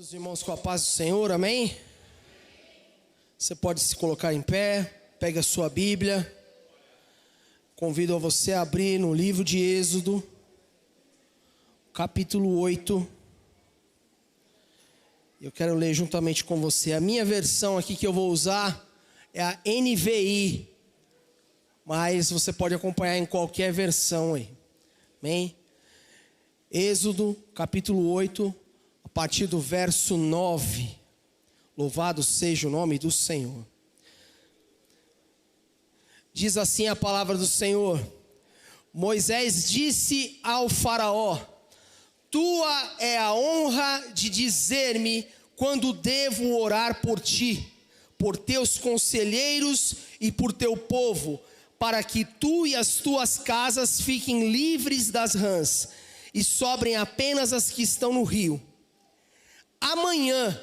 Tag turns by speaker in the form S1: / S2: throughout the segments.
S1: Todos os irmãos com a paz do Senhor, amém? Você pode se colocar em pé, pegue a sua Bíblia. Convido a você a abrir no livro de Êxodo, capítulo 8. Eu quero ler juntamente com você. A minha versão aqui que eu vou usar é a NVI, mas você pode acompanhar em qualquer versão aí, amém? Êxodo, capítulo 8, a partir do verso 9. Louvado seja o nome do Senhor. Diz assim a palavra do Senhor: Moisés disse ao faraó: tua é a honra de dizer-me quando devo orar por ti, por teus conselheiros e por teu povo, para que tu e as tuas casas fiquem livres das rãs, e sobrem apenas as que estão no rio. Amanhã,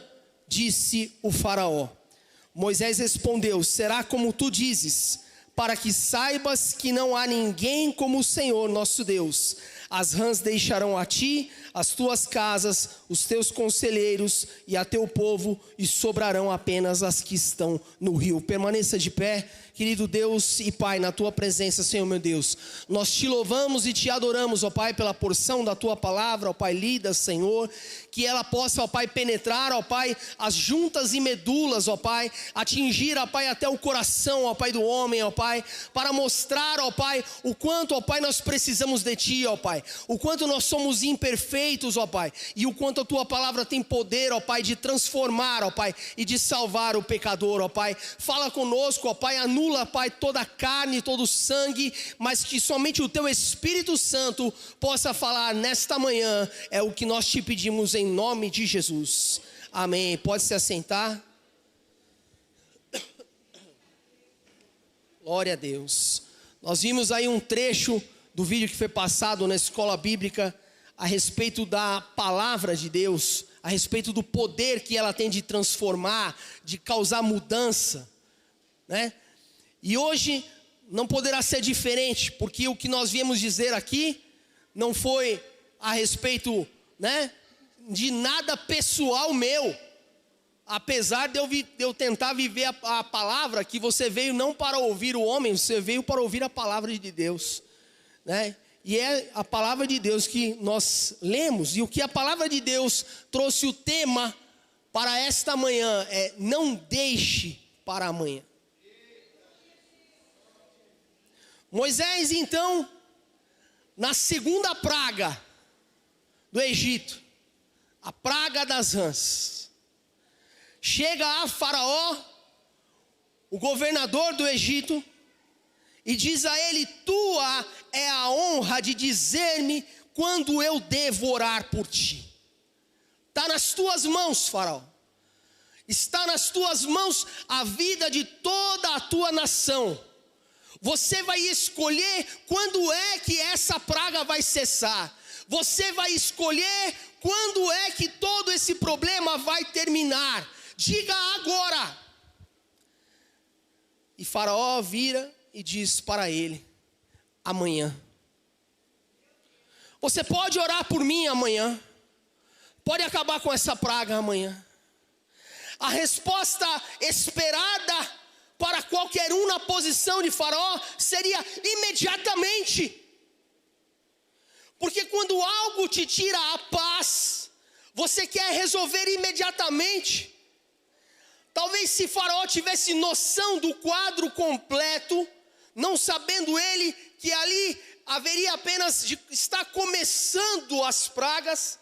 S1: disse o faraó. Moisés respondeu: será como tu dizes, para que saibas que não há ninguém como o Senhor nosso Deus. As rãs deixarão a ti, as tuas casas, os teus conselheiros e a teu povo, e sobrarão apenas as que estão no rio. Permaneça de pé, querido Deus e Pai, na tua presença, Senhor meu Deus. Nós te louvamos e te adoramos, ó Pai, pela porção da tua palavra, ó Pai, lida, Senhor, que ela possa, ó Pai, penetrar, ó Pai, as juntas e medulas, ó Pai, atingir, ó Pai, até o coração, ó Pai, do homem, ó Pai, para mostrar, ó Pai, o quanto, ó Pai, nós precisamos de ti, ó Pai, o quanto nós somos imperfeitos, ó Pai, e o quanto a tua palavra tem poder, ó Pai, de transformar, ó Pai, e de salvar o pecador, ó Pai. Fala conosco, ó Pai, anula, Pai, toda a carne, todo o sangue, mas que somente o teu Espírito Santo possa falar nesta manhã. É o que nós te pedimos em nome de Jesus, amém. Pode se assentar. Glória a Deus. Nós vimos aí um trecho do vídeo que foi passado na escola bíblica a respeito da palavra de Deus, a respeito do poder que ela tem de transformar, de causar mudança, né? E hoje não poderá ser diferente, porque o que nós viemos dizer aqui não foi a respeito, né, de nada pessoal meu, apesar de eu tentar viver a palavra, que você veio não para ouvir o homem, você veio para ouvir a palavra de Deus, né? E é a palavra de Deus que nós lemos, e o que a palavra de Deus trouxe o tema para esta manhã é: não deixe para amanhã. Moisés, então, na segunda praga do Egito, a praga das rãs, chega a Faraó, o governador do Egito, e diz a ele: tua é a honra de dizer-me quando eu devo orar por ti. Está nas tuas mãos, Faraó. Está nas tuas mãos a vida de toda a tua nação. Você vai escolher quando é que essa praga vai cessar. Você vai escolher quando é que todo esse problema vai terminar. Diga agora. E Faraó vira e diz para ele: amanhã. Você pode orar por mim amanhã. Pode acabar com essa praga amanhã. A resposta esperada para qualquer um na posição de Faraó seria imediatamente. Porque quando algo te tira a paz, você quer resolver imediatamente. Talvez se Faraó tivesse noção do quadro completo, não sabendo ele que ali haveria apenas de estar começando as pragas,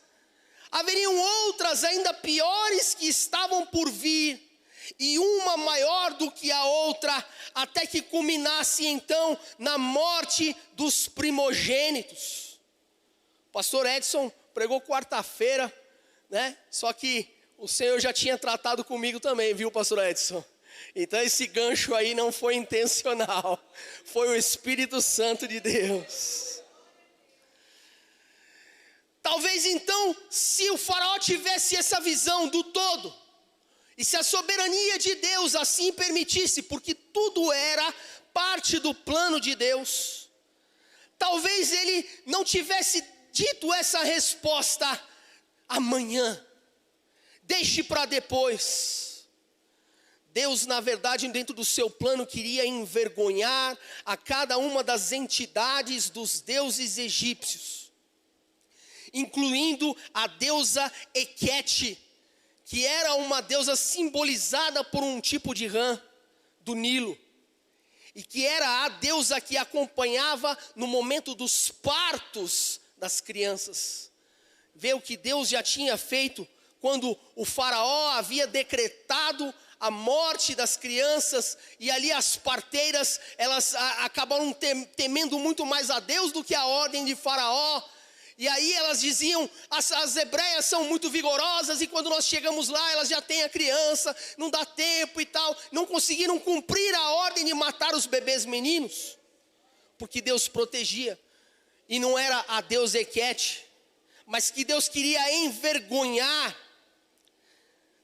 S1: haveriam outras ainda piores que estavam por vir, e uma maior do que a outra, até que culminasse então na morte dos primogênitos. O pastor Edson pregou quarta-feira, né? Só que o Senhor já tinha tratado comigo também, viu, pastor Edson? Então esse gancho aí não foi intencional, foi o Espírito Santo de Deus. Talvez então, se o faraó tivesse essa visão do todo, e se a soberania de Deus assim permitisse, porque tudo era parte do plano de Deus, talvez ele não tivesse dito essa resposta amanhã. deixe para depois. Deus, na verdade, dentro do seu plano, queria envergonhar a cada uma das entidades dos deuses egípcios, incluindo a deusa Equete, que era uma deusa simbolizada por um tipo de rã do Nilo, e que era a deusa que acompanhava no momento dos partos das crianças. Vê o que Deus já tinha feito quando o faraó havia decretado a morte das crianças, e ali as parteiras, elas acabaram temendo muito mais a Deus do que a ordem de faraó. E aí elas diziam, as hebreias são muito vigorosas, e quando nós chegamos lá, elas já têm a criança, não dá tempo e tal. Não conseguiram cumprir a ordem de matar os bebês meninos, porque Deus protegia. E não era a deusa Equete, mas que Deus queria envergonhar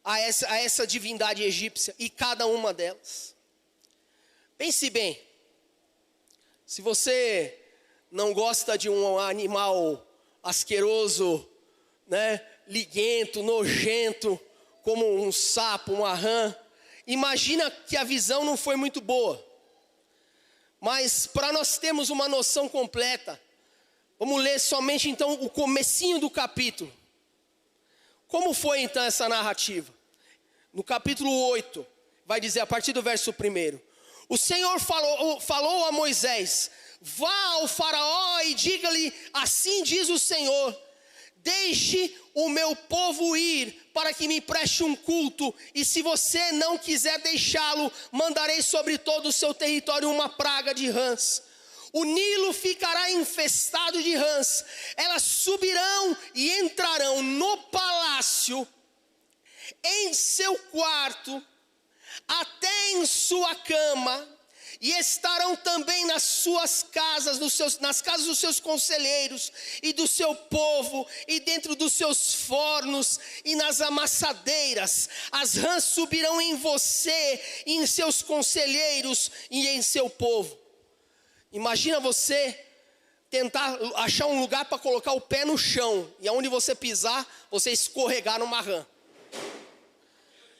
S1: a essa divindade egípcia, e cada uma delas. Pense bem, se você não gosta de um animal asqueroso, né, liguento, nojento, como um sapo, uma rã, imagina que a visão não foi muito boa. Mas para nós termos uma noção completa, vamos ler somente então o comecinho do capítulo. Como foi então essa narrativa? No capítulo 8, vai dizer a partir do verso 1: o Senhor falou a Moisés: vá ao faraó e diga-lhe, assim diz o Senhor, deixe o meu povo ir, para que me preste um culto, e se você não quiser deixá-lo, mandarei sobre todo o seu território uma praga de rãs. O Nilo ficará infestado de rãs, elas subirão e entrarão no palácio, em seu quarto, até em sua cama, e estarão também nas suas casas, nas casas dos seus conselheiros e do seu povo, e dentro dos seus fornos e nas amassadeiras. As rãs subirão em você, e em seus conselheiros e em seu povo. Imagina você tentar achar um lugar para colocar o pé no chão, e aonde você pisar, você escorregar numa rã.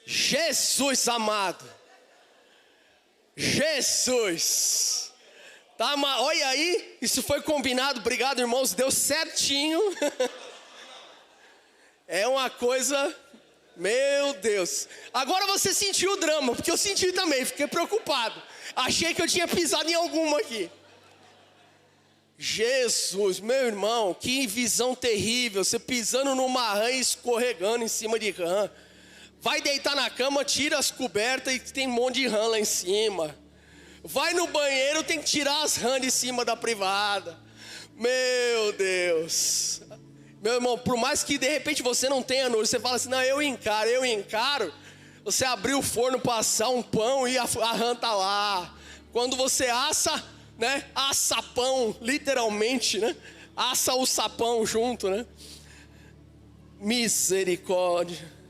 S1: Jesus amado, Jesus, tá, olha aí, isso foi combinado, obrigado irmãos, deu certinho. É uma coisa, meu Deus. Agora você sentiu o drama, porque eu senti também, fiquei preocupado, achei que eu tinha pisado em alguma aqui. Jesus, meu irmão, que visão terrível, você pisando numa rã e escorregando em cima de rã. Vai deitar na cama, tira as cobertas e tem um monte de rã lá em cima. Vai no banheiro, tem que tirar as rãs de cima da privada. Meu Deus. Meu irmão, por mais que de repente você não tenha nojo, você fala assim, não, eu encaro. Você abriu o forno para assar um pão e a rã tá lá. Quando você assa, né, assa pão, literalmente, né, assa o sapão junto, né. Misericórdia.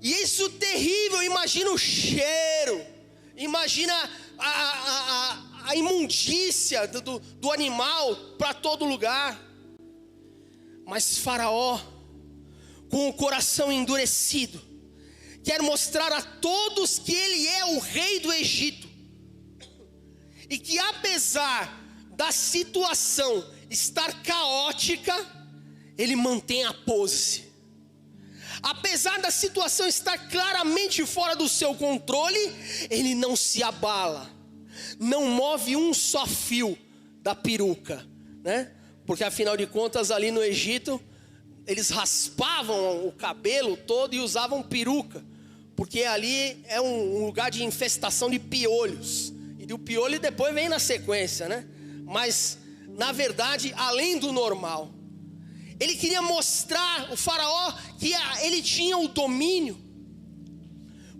S1: E isso terrível, imagina o cheiro, imagina a imundícia do animal para todo lugar. Mas Faraó, com o coração endurecido, quer mostrar a todos que ele é o rei do Egito, e que apesar da situação estar caótica, ele mantém a pose. Apesar da situação estar claramente fora do seu controle, ele não se abala, não move um só fio da peruca, né? Porque afinal de contas ali no Egito, eles raspavam o cabelo todo e usavam peruca, porque ali é um lugar de infestação de piolhos, e o piolho depois vem na sequência, né? Mas na verdade, além do normal, ele queria mostrar, o faraó, que ele tinha o domínio.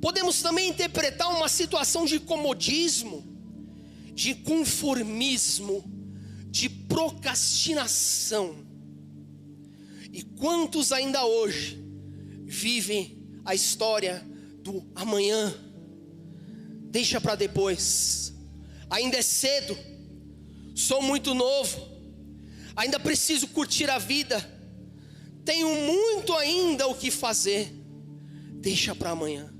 S1: Podemos também interpretar uma situação de comodismo, de conformismo, de procrastinação. E quantos ainda hoje vivem a história do amanhã, deixa para depois, ainda é cedo, sou muito novo, ainda preciso curtir a vida, tenho muito ainda o que fazer, deixa para amanhã,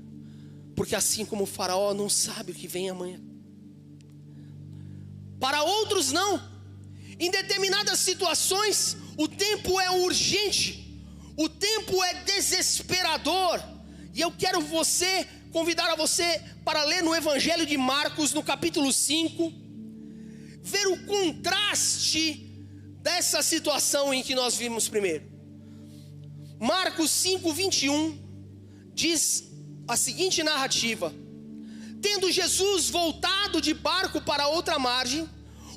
S1: porque assim como o faraó não sabe o que vem amanhã. Para outros não, em determinadas situações o tempo é urgente, o tempo é desesperador, e eu quero convidar a você para ler no Evangelho de Marcos, no capítulo 5, ver o contraste dessa situação em que nós vimos primeiro. Marcos 5, 21, diz a seguinte narrativa: tendo Jesus voltado de barco para outra margem,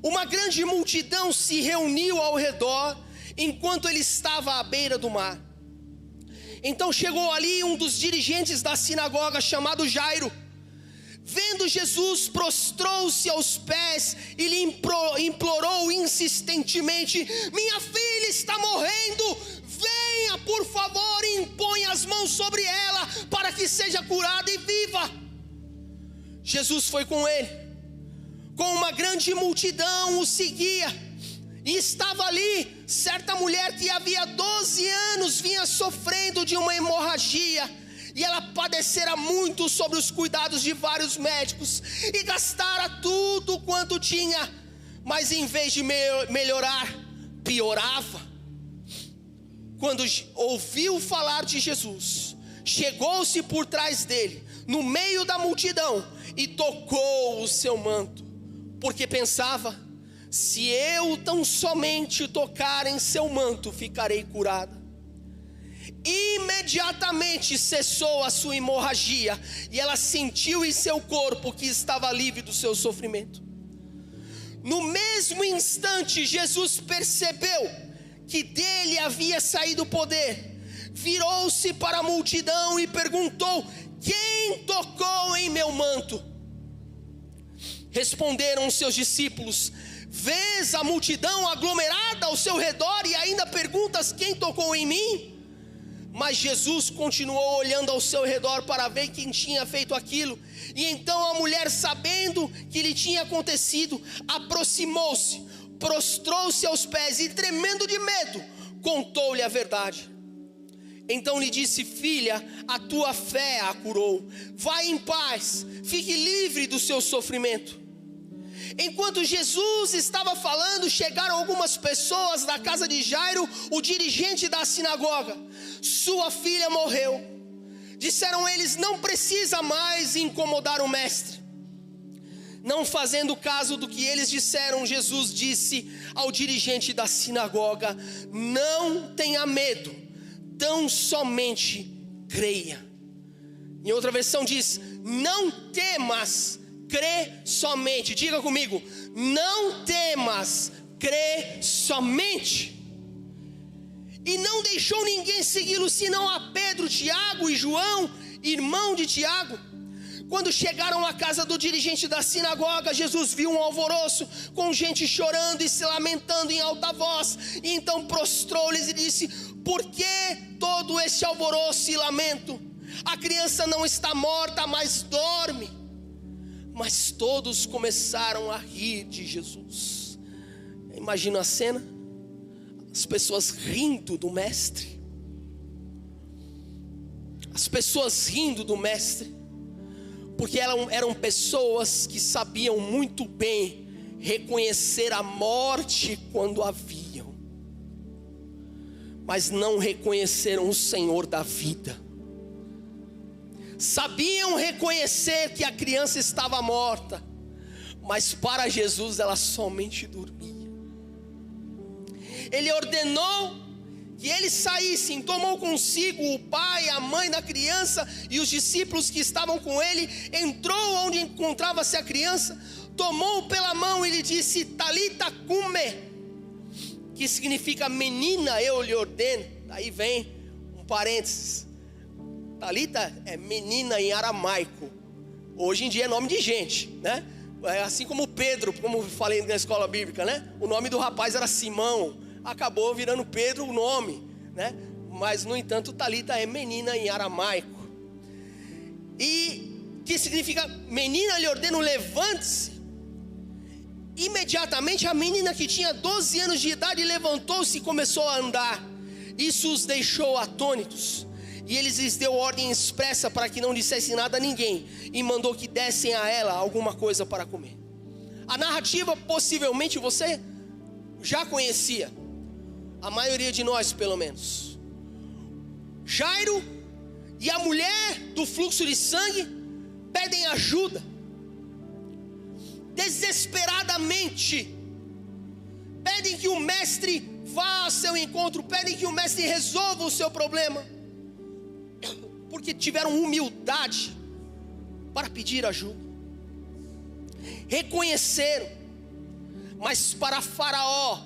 S1: uma grande multidão se reuniu ao redor, enquanto ele estava à beira do mar. Então chegou ali um dos dirigentes da sinagoga, chamado Jairo. Vendo Jesus, prostrou-se aos pés e lhe implorou insistentemente: minha filha está morrendo, venha por favor e impõe as mãos sobre ela, para que seja curada e viva. Jesus foi com ele, com uma grande multidão o seguia, e estava ali certa mulher que havia 12 anos vinha sofrendo de uma hemorragia, e ela padecera muito sobre os cuidados de vários médicos, e gastara tudo quanto tinha, mas em vez de melhorar, piorava. Quando ouviu falar de Jesus, chegou-se por trás dele, no meio da multidão, e tocou o seu manto, porque pensava: se eu tão somente tocar em seu manto, ficarei curada. Imediatamente cessou a sua hemorragia, e ela sentiu em seu corpo que estava livre do seu sofrimento. No mesmo instante, Jesus percebeu que dele havia saído o poder, virou-se para a multidão e perguntou: quem tocou em meu manto? Responderam os seus discípulos: vês a multidão aglomerada ao seu redor e ainda perguntas: quem tocou em mim? Mas Jesus continuou olhando ao seu redor para ver quem tinha feito aquilo. E então a mulher, sabendo que lhe tinha acontecido, aproximou-se, prostrou-se aos pés e, tremendo de medo, contou-lhe a verdade. Então lhe disse: filha, a tua fé a curou, vai em paz, fique livre do seu sofrimento. Enquanto Jesus estava falando, chegaram algumas pessoas da casa de Jairo, o dirigente da sinagoga. Sua filha morreu. Disseram eles: não precisa mais incomodar o mestre. Não fazendo caso do que eles disseram, Jesus disse ao dirigente da sinagoga: não tenha medo, tão somente creia. Em outra versão diz: não temas, crê somente. Diga comigo: não temas, crê somente. E não deixou ninguém segui-lo, senão a Pedro, Tiago e João, irmão de Tiago. Quando chegaram à casa do dirigente da sinagoga, Jesus viu um alvoroço, com gente chorando e se lamentando em alta voz. E então prostrou-lhes e disse: por que todo esse alvoroço e lamento? A criança não está morta, mas dorme. Mas todos começaram a rir de Jesus. Imagina a cena, as pessoas rindo do mestre. As pessoas rindo do mestre, porque eram pessoas que sabiam muito bem reconhecer a morte quando a viam, mas não reconheceram o Senhor da vida. Sabiam reconhecer que a criança estava morta, mas para Jesus ela somente dormia. Ele ordenou que eles saíssem, tomou consigo o pai, a mãe da criança e os discípulos que estavam com ele. Entrou onde encontrava-se a criança, tomou-o pela mão e lhe disse: Talita cume, que significa menina, eu lhe ordeno. Aí vem um parênteses. Talita é menina em aramaico. Hoje em dia é nome de gente, né? Assim como Pedro, como eu falei na escola bíblica, né? O nome do rapaz era Simão, acabou virando Pedro o nome, né? Mas no entanto Talita é menina em aramaico. E que significa menina, lhe ordeno, levante-se. Imediatamente a menina, que tinha 12 anos de idade, levantou-se e começou a andar. Isso os deixou atônitos, e eles lhes deu ordem expressa para que não dissessem nada a ninguém, e mandou que dessem a ela alguma coisa para comer. A narrativa possivelmente você já conhecia, a maioria de nós pelo menos. Jairo e a mulher do fluxo de sangue pedem ajuda, desesperadamente, pedem que o mestre vá ao seu encontro, pedem que o mestre resolva o seu problema, porque tiveram humildade para pedir ajuda, reconheceram. Mas para Faraó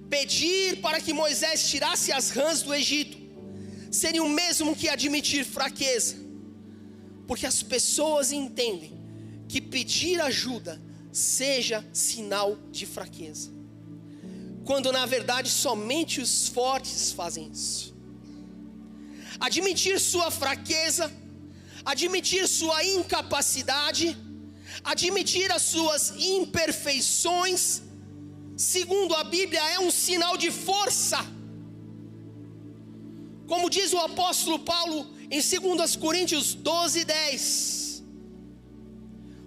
S1: pedir para que Moisés tirasse as rãs do Egito seria o mesmo que admitir fraqueza, porque as pessoas entendem que pedir ajuda seja sinal de fraqueza, quando na verdade somente os fortes fazem isso. Admitir sua fraqueza, admitir sua incapacidade, admitir as suas imperfeições, segundo a Bíblia, é um sinal de força. Como diz o apóstolo Paulo em 2 Coríntios 12:10: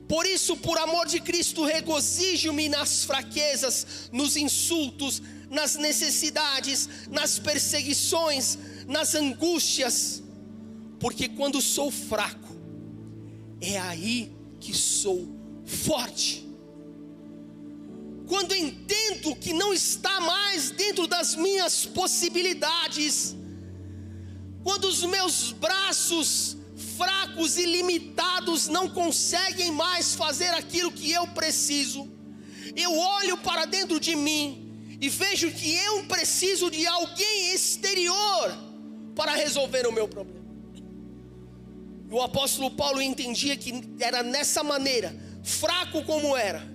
S1: por isso, por amor de Cristo, regozijo-me nas fraquezas, nos insultos, nas necessidades, nas perseguições, nas angústias, porque quando sou fraco, é aí que sou forte. Quando entendo que não está mais dentro das minhas possibilidades, quando os meus braços fracos e limitados não conseguem mais fazer aquilo que eu preciso, eu olho para dentro de mim e vejo que eu preciso de alguém exterior para resolver o meu problema. O apóstolo Paulo entendia que era nessa maneira, fraco como era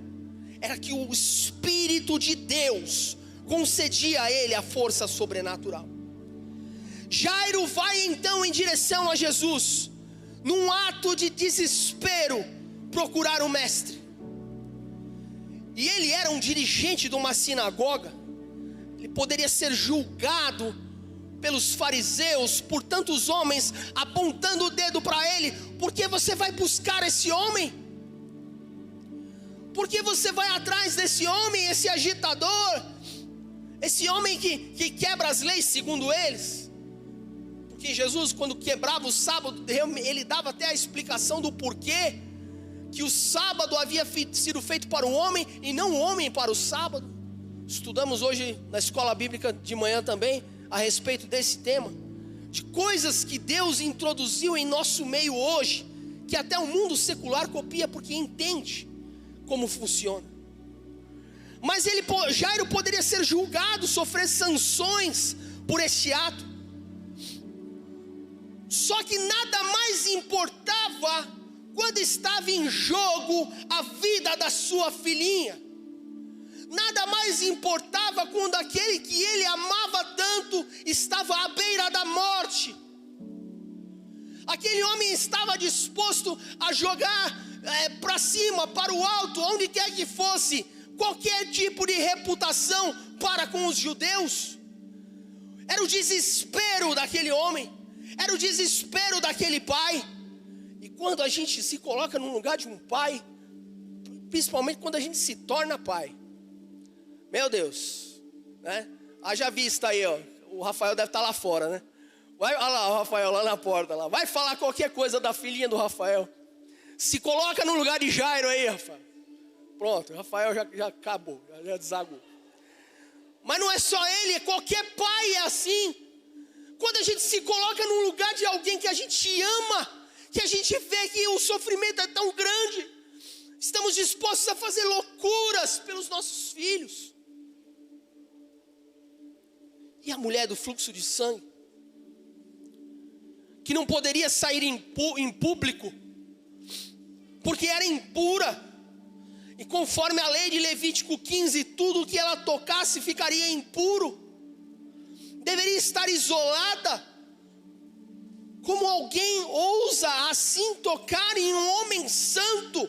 S1: que o Espírito de Deus concedia a ele a força sobrenatural. Jairo vai então em direção a Jesus, num ato de desespero, procurar o mestre. E ele era um dirigente de uma sinagoga, ele poderia ser julgado pelos fariseus, por tantos homens apontando o dedo para ele: por que você vai buscar esse homem? Por que você vai atrás desse homem, esse agitador, esse homem que quebra as leis segundo eles? Porque Jesus, quando quebrava o sábado, ele dava até a explicação do porquê, que o sábado havia sido feito para o homem e não o homem para o sábado. Estudamos hoje na escola bíblica de manhã também a respeito desse tema, de coisas que Deus introduziu em nosso meio hoje, que até o mundo secular copia porque entende como funciona. Mas Jairo poderia ser julgado, sofrer sanções por este ato. Só que nada mais importava quando estava em jogo a vida da sua filhinha. Nada mais importava quando aquele que ele amava tanto estava à beira da morte. Aquele homem estava disposto a jogar para cima, para o alto, onde quer que fosse, qualquer tipo de reputação para com os judeus. Era o desespero daquele homem, era o desespero daquele pai. E quando a gente se coloca no lugar de um pai, principalmente quando a gente se torna pai, meu Deus, né? Haja vista aí, ó. O Rafael deve estar lá fora, né? Olha lá o Rafael lá na porta lá. Vai falar qualquer coisa da filhinha do Rafael. Se coloca no lugar de Jairo aí, Rafael. Pronto, o Rafael já acabou, já desagou. Mas não é só ele, qualquer pai é assim. Quando a gente se coloca no lugar de alguém que a gente ama, que a gente vê que o sofrimento é tão grande, estamos dispostos a fazer loucuras pelos nossos filhos. E a mulher do fluxo de sangue, que não poderia sair em público, porque era impura, e conforme a lei de Levítico 15, tudo que ela tocasse ficaria impuro, deveria estar isolada. Como alguém ousa assim tocar em um homem santo?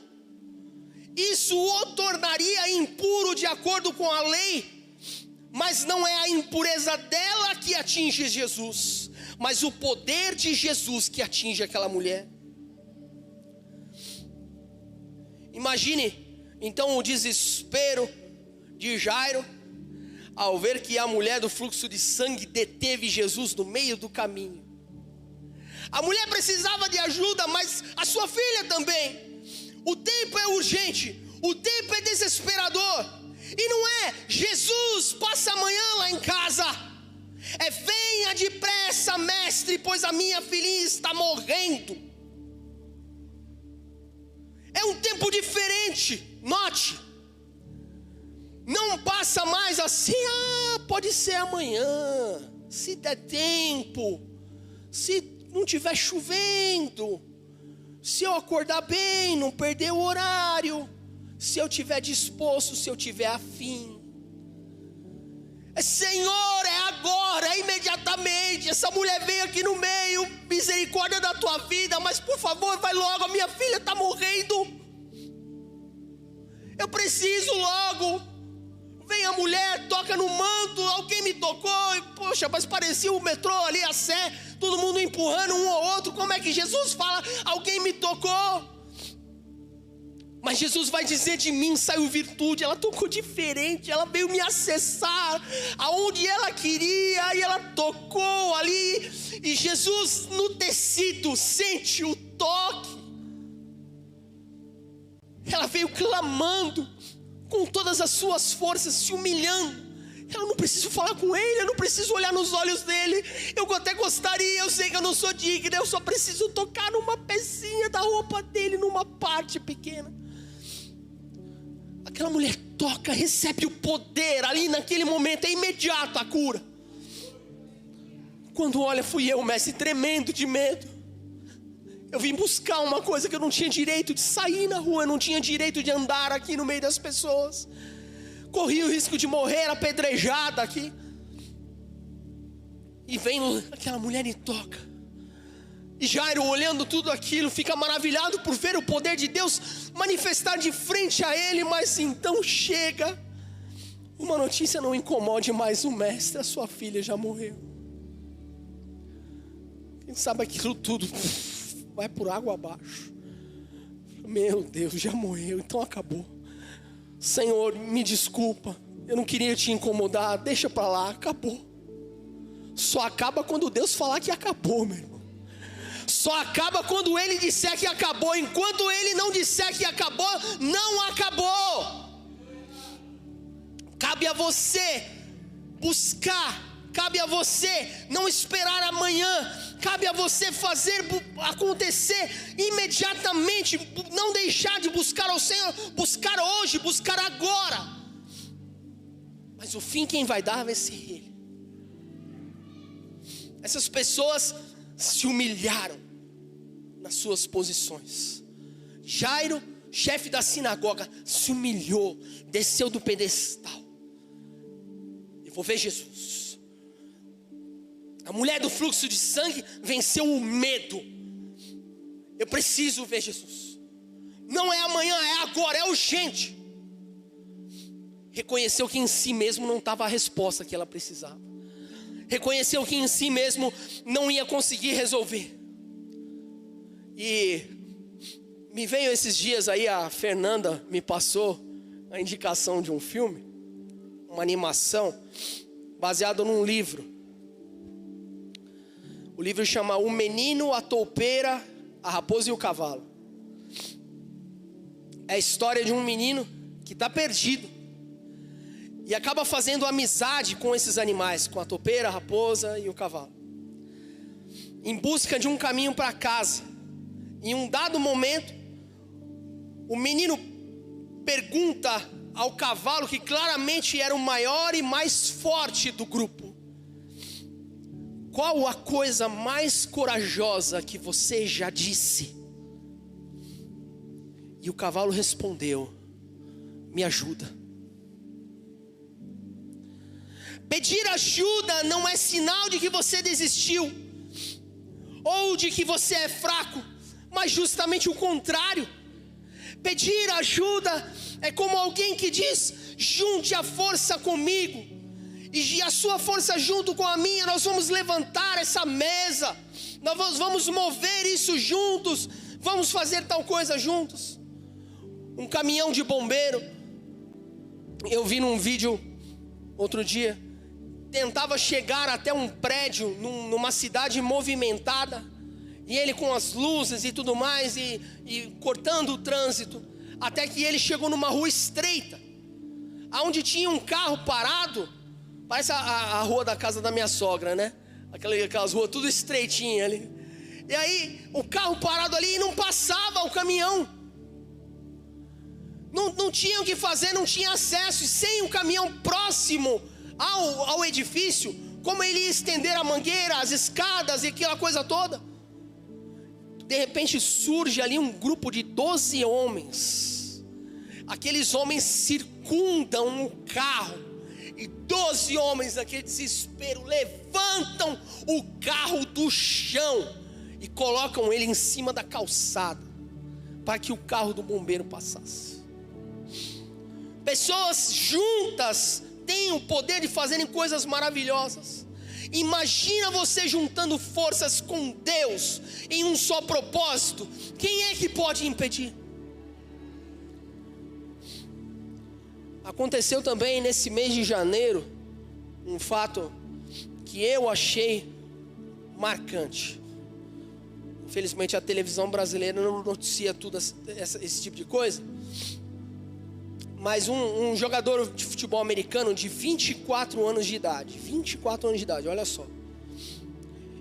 S1: Isso o tornaria impuro de acordo com a lei. Mas não é a impureza dela que atinge Jesus, mas o poder de Jesus que atinge aquela mulher. Imagine então o desespero de Jairo ao ver que a mulher do fluxo de sangue deteve Jesus no meio do caminho. A mulher precisava de ajuda, mas a sua filha também. O tempo é urgente, o tempo é desesperador. E não é, Jesus, passa amanhã lá em casa. É, venha depressa, mestre, pois a minha filhinha está morrendo. É um tempo diferente, note. Não passa mais assim, pode ser amanhã, se der tempo, se não estiver chovendo, se eu acordar bem, não perder o horário, se eu estiver disposto, se eu estiver afim. Senhor, é agora, é imediatamente. Essa mulher veio aqui no meio, misericórdia da tua vida, mas por favor, vai logo, a minha filha está morrendo. Eu preciso logo. Vem a mulher, toca no manto, alguém me tocou, poxa, mas parecia o metrô ali, a Sé, todo mundo empurrando um ao outro. Como é que Jesus fala, alguém me tocou? Mas Jesus vai dizer, de mim saiu virtude. Ela tocou diferente, ela veio me acessar aonde ela queria, e ela tocou ali, e Jesus no tecido sente o toque. Ela veio clamando com todas as suas forças, se humilhando. Eu não preciso falar com ele, eu não preciso olhar nos olhos dele. Eu até gostaria, eu sei que eu não sou digna, eu só preciso tocar numa pecinha da roupa dele, numa parte pequena. Aquela mulher toca, recebe o poder ali naquele momento, é imediato a cura. Quando olha, fui eu, mestre, tremendo de medo. Eu vim buscar uma coisa que eu não tinha direito de sair na rua, eu não tinha direito de andar aqui no meio das pessoas. Corri o risco de morrer apedrejada aqui. E vem aquela mulher e toca. E Jairo, olhando tudo aquilo, fica maravilhado por ver o poder de Deus manifestar de frente a ele. Mas então chega uma notícia: não incomode mais o mestre, a sua filha já morreu. Quem sabe aquilo tudo vai por água abaixo. Meu Deus, já morreu, então acabou. Senhor, me desculpa, eu não queria te incomodar, deixa pra lá, acabou. Só acaba quando Deus falar que acabou, meu irmão. Só acaba quando Ele disser que acabou. Enquanto Ele não disser que acabou, não acabou. Cabe a você buscar, cabe a você não esperar amanhã, cabe a você fazer acontecer imediatamente, não deixar de buscar ao Senhor, buscar hoje, buscar agora. Mas o fim quem vai dar vai ser Ele. Essas pessoas se humilharam nas suas posições. Jairo, chefe da sinagoga, se humilhou, desceu do pedestal. Eu vou ver Jesus. A mulher do fluxo de sangue venceu o medo. Eu preciso ver Jesus. Não é amanhã, é agora, é urgente. Reconheceu que em si mesmo não estava a resposta que ela precisava. Reconheceu que em si mesmo não ia conseguir resolver. E me veio esses dias aí, a Fernanda me passou a indicação de um filme, uma animação, baseado num livro. O livro chama O Menino, a Toupeira, a Raposa e o Cavalo. É a história de um menino que está perdido e acaba fazendo amizade com esses animais, com a toupeira, a raposa e o cavalo, em busca de um caminho para casa. Em um dado momento, o menino pergunta ao cavalo, que claramente era o maior e mais forte do grupo: qual a coisa mais corajosa que você já disse? E o cavalo respondeu: me ajuda. Pedir ajuda não é sinal de que você desistiu, ou de que você é fraco, mas justamente o contrário. Pedir ajuda é como alguém que diz: junte a força comigo, e a sua força junto com a minha, nós vamos levantar essa mesa, nós vamos mover isso juntos, vamos fazer tal coisa juntos. Um caminhão de bombeiro, eu vi num vídeo outro dia, tentava chegar até um prédio numa cidade movimentada, e ele com as luzes e tudo mais, e cortando o trânsito, até que ele chegou numa rua estreita, aonde tinha um carro parado. Parece a rua da casa da minha sogra, né? Aquelas ruas tudo estreitinhas ali. E aí o carro parado ali e não passava o caminhão. Não tinha o que fazer, não tinha acesso. E sem o caminhão próximo ao edifício, como ele ia estender a mangueira, as escadas e aquela coisa toda? De repente surge ali um grupo de 12 homens. Aqueles homens circundam o carro. E 12 homens naquele desespero levantam o carro do chão e colocam ele em cima da calçada, para que o carro do bombeiro passasse. Pessoas juntas têm o poder de fazerem coisas maravilhosas. Imagina você juntando forças com Deus em um só propósito. Quem é que pode impedir? Aconteceu também nesse mês de janeiro um fato que eu achei marcante. Infelizmente a televisão brasileira não noticia tudo esse tipo de coisa. Mas um jogador de futebol americano de 24 anos de idade. 24 anos de idade, olha só.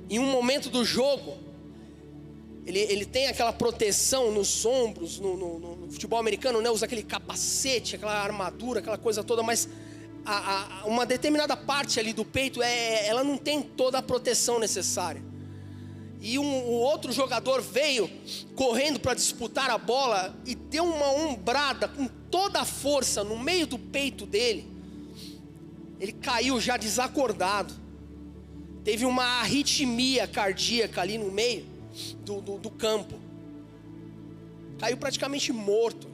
S1: Em um momento do jogo, ele tem aquela proteção nos ombros, no futebol americano, né? Usa aquele capacete, aquela armadura, aquela coisa toda, mas uma determinada parte ali do peito, ela não tem toda a proteção necessária. E o outro jogador veio correndo para disputar a bola e deu uma ombrada com toda a força no meio do peito dele. Ele caiu já desacordado. Teve uma arritmia cardíaca ali no meio do campo. Caiu praticamente morto.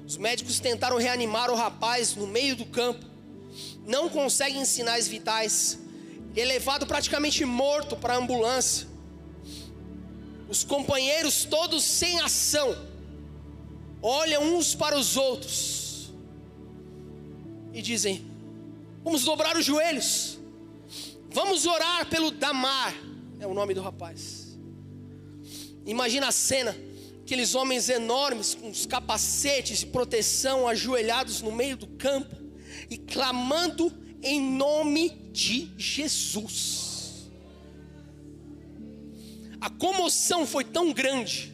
S1: Os médicos tentaram reanimar o rapaz no meio do campo. Não conseguem sinais vitais. Ele é levado praticamente morto para a ambulância. Os companheiros todos sem ação olham uns para os outros e dizem: vamos dobrar os joelhos, vamos orar pelo Damar, é o nome do rapaz. Imagina a cena, aqueles homens enormes com os capacetes de proteção, ajoelhados no meio do campo e clamando em nome de Jesus. A comoção foi tão grande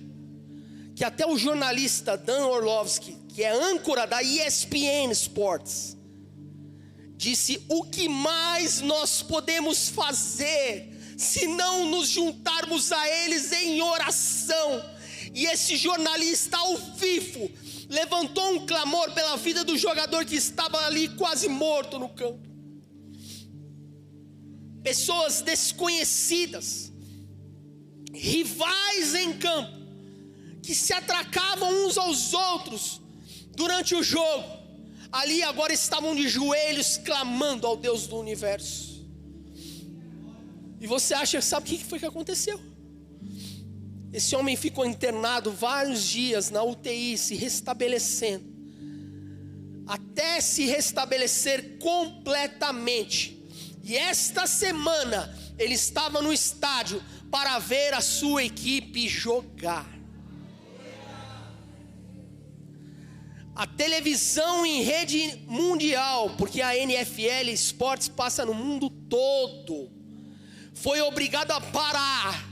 S1: que até o jornalista Dan Orlovsky, que é âncora da ESPN Sports, disse: o que mais nós podemos fazer se não nos juntarmos a eles em oração? E esse jornalista ao vivo levantou um clamor pela vida do jogador que estava ali quase morto no campo. Pessoas desconhecidas, rivais em campo, que se atracavam uns aos outros durante o jogo, ali agora estavam de joelhos clamando ao Deus do universo. E você acha, sabe o que foi que aconteceu? Esse homem ficou internado vários dias na UTI, se restabelecendo, até se restabelecer completamente. E esta semana ele estava no estádio para ver a sua equipe jogar. A televisão em rede mundial, porque a NFL Esportes passa no mundo todo, foi obrigado a parar,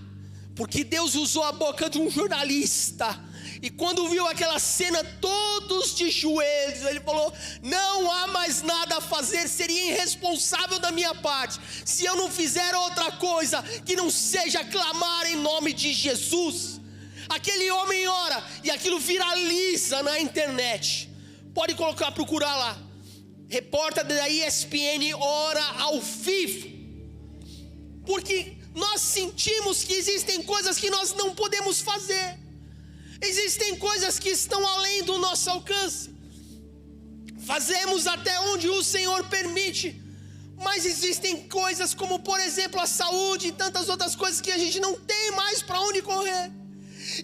S1: porque Deus usou a boca de um jornalista. E quando viu aquela cena, todos de joelhos, ele falou: não há mais nada a fazer, seria irresponsável da minha parte se eu não fizer outra coisa que não seja clamar em nome de Jesus. Aquele homem ora e aquilo viraliza na internet. Pode procurar lá, repórter da ESPN ora ao vivo, porque nós sentimos que existem coisas que nós não podemos fazer. Existem coisas que estão além do nosso alcance. Fazemos até onde o Senhor permite, Mas existem coisas como, por exemplo, a saúde e tantas outras coisas que a gente não tem mais para onde correr.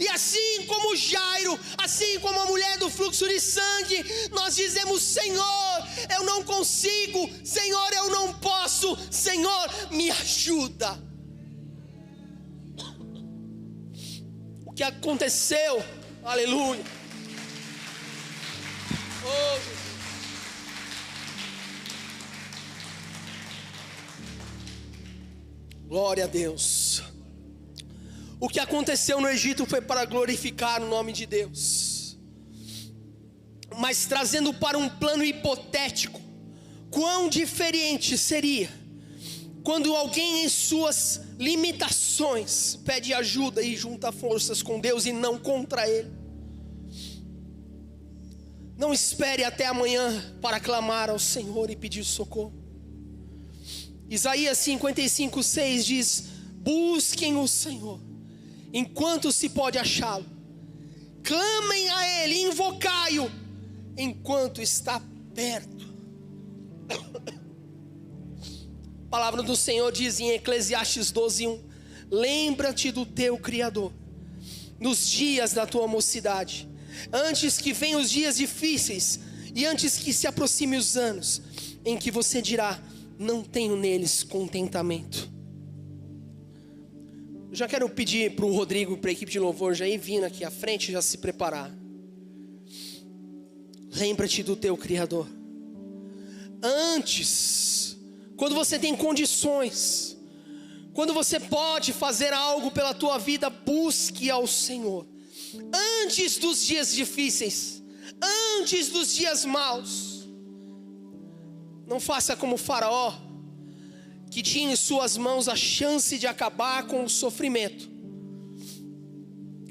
S1: E assim como Jairo, assim como a mulher do fluxo de sangue, nós dizemos: Senhor, eu não consigo, Senhor, eu não posso, Senhor, me ajuda. O que aconteceu, aleluia. Oh, Jesus. Glória a Deus. O que aconteceu no Egito foi para glorificar o nome de Deus. Mas trazendo para um plano hipotético, quão diferente seria quando alguém em suas limitações pede ajuda e junta forças com Deus e não contra Ele. Não espere até amanhã para clamar ao Senhor e pedir socorro. Isaías 55:6 diz: busquem o Senhor enquanto se pode achá-lo, clamem a Ele, invocai-o enquanto está perto. A palavra do Senhor diz em Eclesiastes 12:1: lembra-te do teu Criador nos dias da tua mocidade, antes que venham os dias difíceis e antes que se aproxime os anos em que você dirá: não tenho neles contentamento. Eu já quero pedir para o Rodrigo, para a equipe de louvor já ir vindo aqui à frente, já se preparar. Lembra-te do teu Criador. Antes, quando você tem condições, quando você pode fazer algo pela tua vida, busque ao Senhor. Antes dos dias difíceis, antes dos dias maus. Não faça como Faraó, que tinha em suas mãos a chance de acabar com o sofrimento,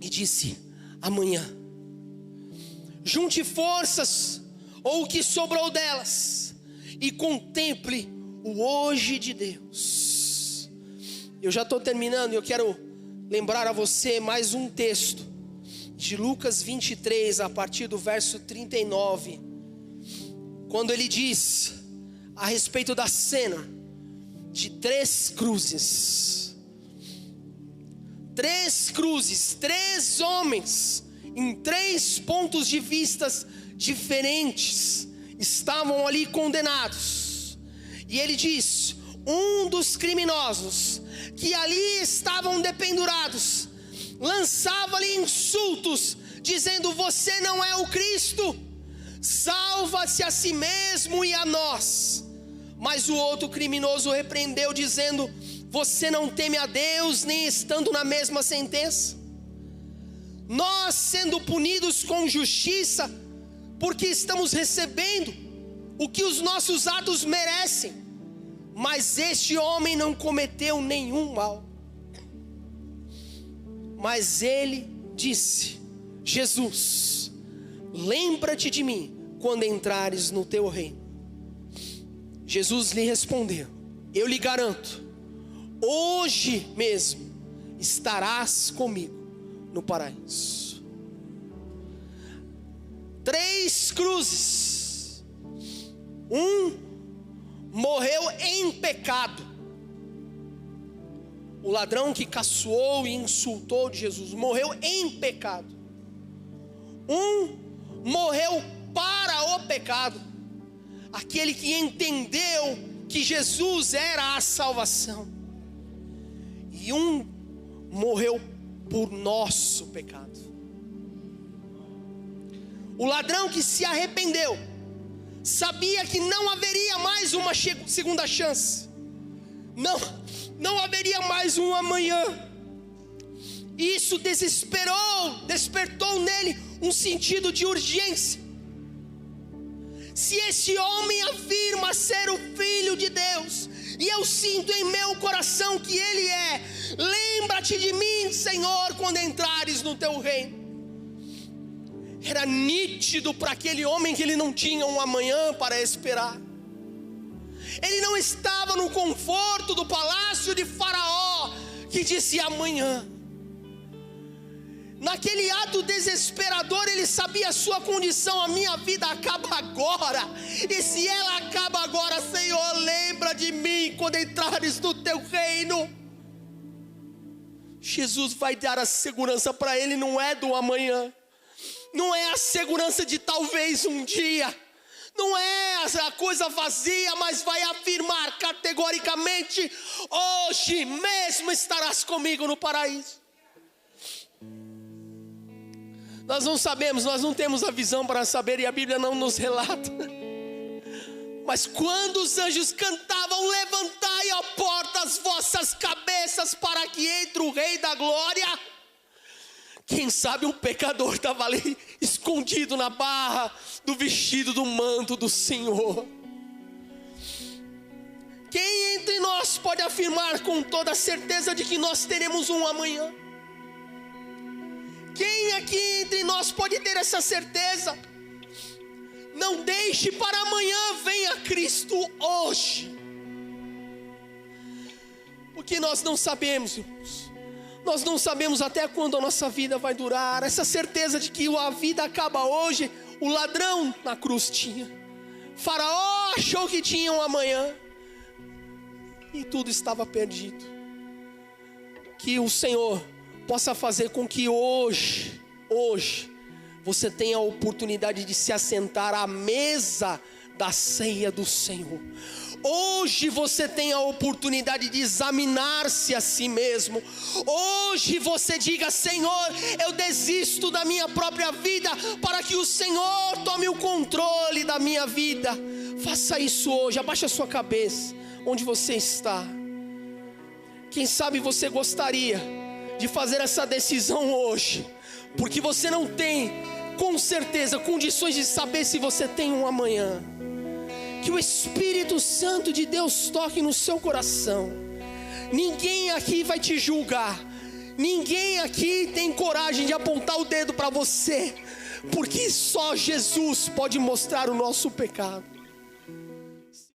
S1: e disse: amanhã. Junte forças, ou o que sobrou delas, e contemple o hoje de Deus. Eu já estou terminando e eu quero lembrar a você mais um texto de Lucas 23, a partir do verso 39, quando ele diz a respeito da cena de 3 cruzes. 3 cruzes, 3 homens em 3 pontos de vistas diferentes estavam ali condenados. E ele diz: um dos criminosos que ali estavam dependurados lançava ali insultos, dizendo: você não é o Cristo, salva-se a si mesmo e a nós. Mas o outro criminoso repreendeu, dizendo: você não teme a Deus, nem estando na mesma sentença? Nós sendo punidos com justiça, porque estamos recebendo o que os nossos atos merecem, mas este homem não cometeu nenhum mal. Mas ele disse: Jesus, lembra-te de mim quando entrares no teu reino. Jesus lhe respondeu: eu lhe garanto, hoje mesmo estarás comigo no paraíso. 3 cruzes. Um morreu em pecado. O ladrão que caçoou e insultou de Jesus morreu em pecado. Um morreu para o pecado, aquele que entendeu que Jesus era a salvação. E um morreu por nosso pecado. O ladrão que se arrependeu sabia que não haveria mais uma segunda chance, não haveria mais um amanhã. Isso despertou nele um sentido de urgência. Se esse homem afirma ser o Filho de Deus, e eu sinto em meu coração que ele é, lembra-te de mim, Senhor, quando entrares no teu reino. Era nítido para aquele homem que ele não tinha um amanhã para esperar. Ele não estava no conforto do palácio de Faraó, que disse amanhã. Naquele ato desesperador, ele sabia a sua condição: a minha vida acaba agora, e se ela acaba agora, Senhor, lembra de mim quando entrares no teu reino. Jesus vai dar a segurança para ele, não é do amanhã, não é a segurança de talvez um dia, não é a coisa vazia, mas vai afirmar categoricamente: hoje mesmo estarás comigo no paraíso. Nós não sabemos, nós não temos a visão para saber, e a Bíblia não nos relata. Mas quando os anjos cantavam: levantai, ó porta, as vossas cabeças, para que entre o Rei da Glória. Quem sabe um pecador estava ali, escondido na barra do vestido do manto do Senhor. Quem entre nós pode afirmar com toda certeza de que nós teremos um amanhã? Quem aqui entre nós pode ter essa certeza? Não deixe para amanhã, venha Cristo hoje. Porque nós não sabemos, irmãos. Nós não sabemos até quando a nossa vida vai durar. Essa certeza de que a vida acaba hoje, o ladrão na cruz tinha. Faraó achou que tinha um amanhã, e tudo estava perdido. Que o Senhor possa fazer com que hoje, você tenha a oportunidade de se assentar à mesa da ceia do Senhor. Hoje você tem a oportunidade de examinar-se a si mesmo. Hoje você diga: Senhor, eu desisto da minha própria vida, para que o Senhor tome o controle da minha vida. Faça isso hoje, abaixe a sua cabeça, onde você está. Quem sabe você gostaria de fazer essa decisão hoje, porque você não tem, com certeza, condições de saber se você tem um amanhã. Que o Espírito Santo de Deus toque no seu coração. Ninguém aqui vai te julgar, ninguém aqui tem coragem de apontar o dedo para você, porque só Jesus pode mostrar o nosso pecado.